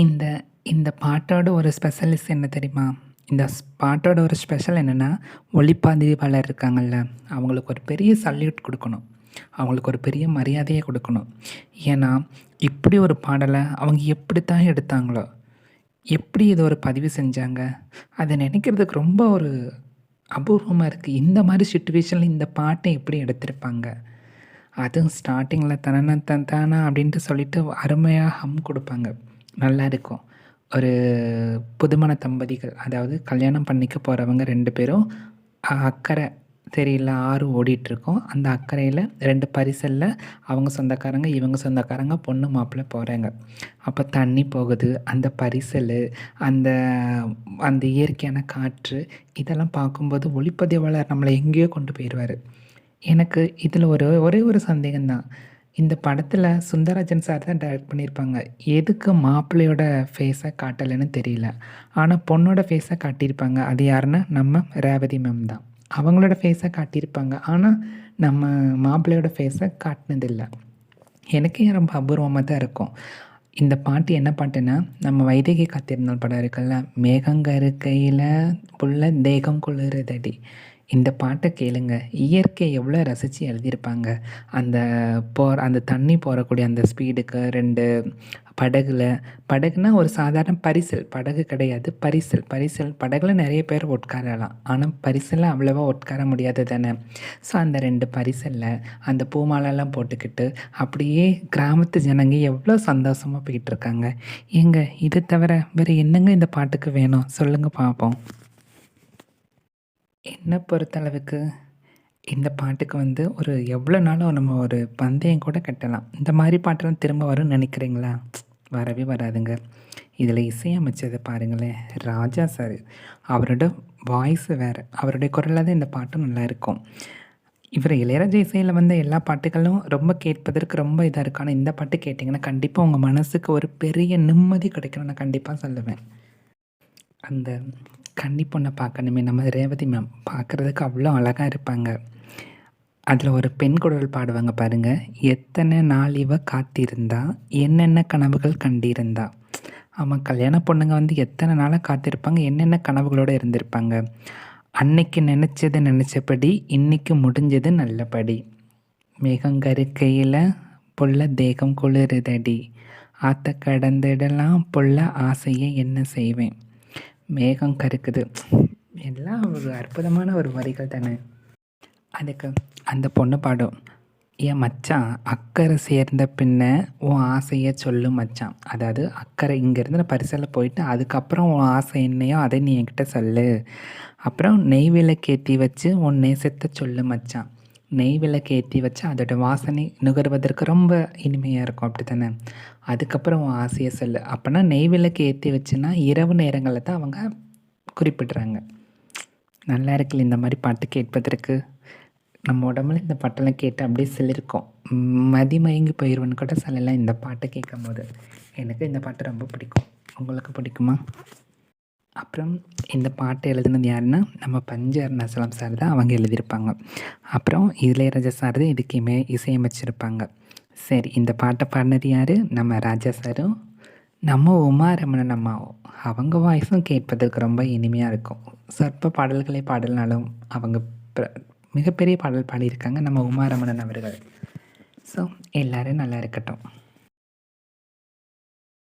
இந்த இந்த பாட்டோட ஒரு ஸ்பெஷலிஸ்ட் என்ன தெரியுமா? இந்த பாட்டோட ஒரு ஸ்பெஷல் என்னென்னா, ஒளிப்பதிவாளர் இருக்காங்கல்ல, அவங்களுக்கு ஒரு பெரிய சல்யூட் குடுக்கணும். அவங்களுக்கு ஒரு பெரிய மரியாதையே குடுக்கணும். ஏன்னா, இப்படி ஒரு பாடல அவங்க எப்படித்தான் எடுத்தாங்களோ? எப்படி இத ஒரு பதிவு செஞ்சாங்க? அத நினைக்கிறதுக்கு ரொம்ப ஒரு அபூர்வமா இருக்கு. இந்த மாரி சிச்சுவேஷன்ல இந்த பாட்ட எப்படி எடுத்திருப்பாங்க? அதுவும் ஸ்டார்ட்டிங்கில தனன தானா அப்படின்ட்டு சொல்லிட்டு அருமையா ஹம் குடுப்பாங்க. நல்லாயிருக்கும். ஒரு புதுமண தம்பதிகள், அதாவது கல்யாணம் பண்ணிக்க போறவங்க 2 பேரும் அக்கரை தெரியல ஆறு ஓடிட்டுருக்கும். அந்த அக்கரையில 2 பரிசல்ல அவங்க சொந்தக்காரங்க, இவங்க சொந்தக்காரங்க, பொண்ணு மாப்பிள்ளை போறாங்க. அப்ப தண்ணி போகுது, அந்த பரிசலு, அந்த அந்த இயற்கையான காற்று, இதெல்லாம் பார்க்கும்போது ஒளிப்பதிவாளர் நம்மள எங்கேயோ கொண்டு போயிருவாரு. எனக்கு இதில ஒரே ஒரு சந்தேகம் தான். இந்த படத்தில சுந்தரராஜன் சார் தான் டைரக்ட் பண்ணியிருப்பாங்க. எதுக்கு மாப்பிள்ளையோட ஃபேஸ காட்டலன்னு தெரியல. ஆனா பொண்ணோட ஃபேஸ காட்டியிருப்பாங்க. அது யாருன்னா, நம்ம ரேவதி மேம் தான். அவங்களோட ஃபேஸ காட்டியிருப்பாங்க. ஆனா, நம்ம மாப்பிள்ளையோட ஃபேஸ காட்டுனதில்ல. எனக்கே ரொம்ப அபூர்வமா தான் இருக்கும். இந்த பாட்டு என்ன பாட்டுன்னா, நம்ம வைதேகி காத்திருந்தால் படம் இருக்குல்ல, மேகங்கருக்கையில புள்ள தேகம் குளிருதடி. இந்த பாட்ட கேளுங்க. இயற்கைய எவ்வளோ ரசிச்சு எழுதியிருப்பாங்க. அந்த அந்த தண்ணி போறக்கூடிய அந்த ஸ்பீடுக்கு 2 படகுல படகுனா ஒரு சாதாரண பரிசல். படகு கிடையாது. பரிசல். படகுல நெறைய பேர் உட்காரலாம். ஆனா பரிசல்ல அவ்வளவா உட்கார முடியாது தானே! ஸோ அந்த 2 பரிசல்ல அந்த பூமாலைலாம் போட்டுக்கிட்டு, அப்படியே கிராமத்து ஜனங்க எவ்வளோ சந்தோஷமா போயிட்டுருக்காங்க. ஏங்க இத தவிர வேற என்னங்க இந்த பாட்டுக்கு வேணும்? சொல்லுங்க பாப்போம். என்ன பொறுத்தளவுக்கு, இந்த பாட்டுக்கு வந்து ஒரு எவ்வளோ நாளும் நம்ம ஒரு பந்தயம் கூட கட்டலாம். இந்த மாரி பாட்டெல்லாம் திரும்ப வரும்னு நெனைக்கிறீங்களா? வரவே வராதுங்க. இதில இசையமைச்சத பாருங்களேன், ராஜா சார். அவரோட வாய்ஸ் வேற. அவருடைய குரல்ல தான் இந்த பாட்டும் நல்லாயிருக்கும். இவரு இளையராஜா இசையில வந்த எல்லா பாட்டுகளும் ரொம்ப கேட்பதற்கு ரொம்ப இதா இருக்கும். ஆனா இந்த பாட்டு கேட்டீங்கன்னா, கண்டிப்பா உங்க மனசுக்கு ஒரு பெரிய நிம்மதி கிடைக்கும்னு நான் கண்டிப்பா சொல்லுவேன். அந்த கன்னி பொண்ண பார்க்கணுமே நம்ம ரேவதி மேம். பார்க்குறதுக்கு அவ்வளோ அழகா இருப்பாங்க. அதில ஒரு பெண் குரல் பாடுவாங்க பாருங்க. "எத்தன நாள் இவ காத்திருந்தா, என்னென்ன கனவுகள் கண்டிருந்தா." ஆமா, கல்யாண பொண்ணுங்க வந்து எத்தன நாளா காத்திருப்பாங்க, என்னென்ன கனவுகளோட இருந்திருப்பாங்க. "அன்னைக்கு நெனச்சது நெனச்சபடி, இன்னைக்கு முடிஞ்சது நல்லபடி. மேகங்கருக்கையில புள்ள தேகம் குளிருதடி. ஆத்த கடந்திடலாம் புள்ள ஆசைய என்ன செய்வேன்." மேகம் கருக்குது. எல்லாம் ஒரு அற்புதமான ஒரு வரிகள் தானே! அதுக்கு அந்த பொண்ணு பாடும். "ஏன் மச்சான் அக்கறை சேர்ந்த பின்ன உன் ஆசைய சொல்லு மச்சான்." அதாவது அக்கறை இங்கேருந்து நான் பரிசல்ல போயிட்டு, அதுக்கப்புறம் உன் ஆசை என்னையோ அதை நீ என்கிட்ட சொல்லு. அப்புறம் நெய் விளக்கேத்தி வச்சு உன் நேசத்த சொல்லு மச்சான். நெய் விளக்கேத்தி வச்சு அதோட வாசனை நுகர்வதற்கு ரொம்ப இனிமையா இருக்கும். அப்படித்தானே? அதுக்கப்புறம் உன் ஆசைய சொல்லு. அப்பன்னா நெய் விளக்கு ஏத்தி வச்சுன்னா, இரவு நேரங்கள்ல தான் அவங்க குறிப்பிடுறாங்க. நல்லா இருக்குல்ல இந்த மாரி பாட்டு கேட்பதற்கு. நம்ம உடம்புல இந்த பாட்டெல்லாம் கேட்டு அப்படியே சிலிர்க்கும். மதிமயங்கி போயிருவேன்னு கூட சொல்லலாம் இந்த பாட்ட கேட்கும்போது. எனக்கு இந்த பாட்டு ரொம்ப பிடிக்கும். உங்களுக்கு பிடிக்குமா? அப்புறம் இந்த பாட்டு எழுதுனது யாருன்னா, நம்ம பஞ்சு அருணாச்சலம் சார் தான் அவங்க எழுதியிருப்பாங்க. அப்புறம் இளையராஜா சார் தான் இதுக்குமே இசையமைச்சிருப்பாங்க. சரி, இந்த பாட்ட பாடுனது யாரு? நம்ம ராஜா சாரும், நம்ம உமா ரமணன் அம்மாவும். அவங்க வாய்ஸும் கேட்பதற்கு ரொம்ப இனிமையா இருக்கும். சொற்ப பாடல்களை பாடலனாலும் அவங்க மிகப்பெரிய பாடல் பாடியிருக்காங்க நம்ம உமா ரமணன் அவர்கள். ஸோ, எல்லாரும் நல்லா இருக்கட்டும்.